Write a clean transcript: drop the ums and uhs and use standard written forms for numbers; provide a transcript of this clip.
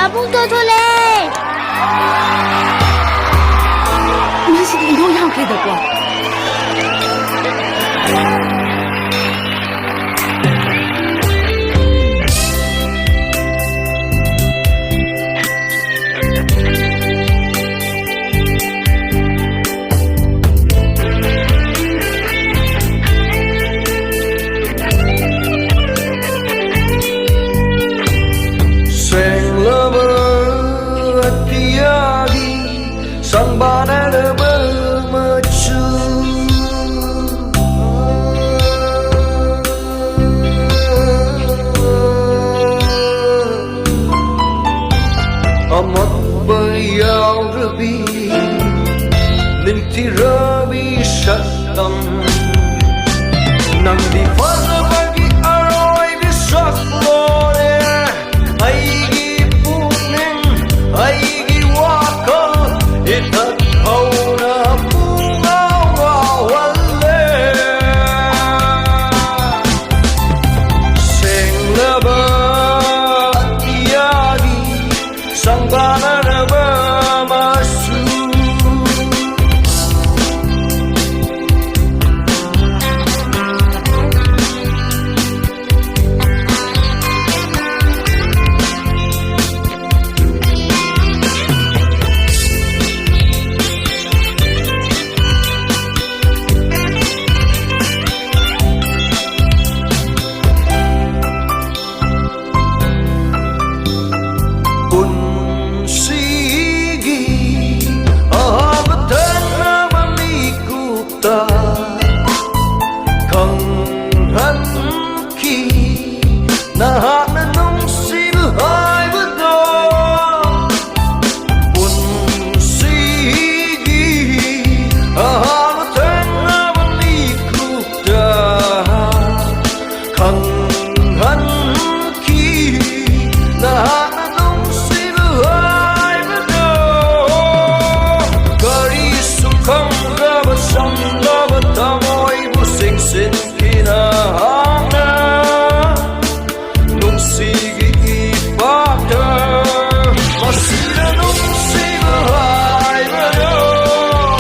蹦脱脱嘞！你是以后要给的不？senglaba Atiyage sang manao bermacu amat bayau rabi ninti rabi shatam nang di fana bagi aroy di sakore aigi puning aigi wakal itat hauna bungawawalle senglaba Atiyage sang banana masu kang hanki na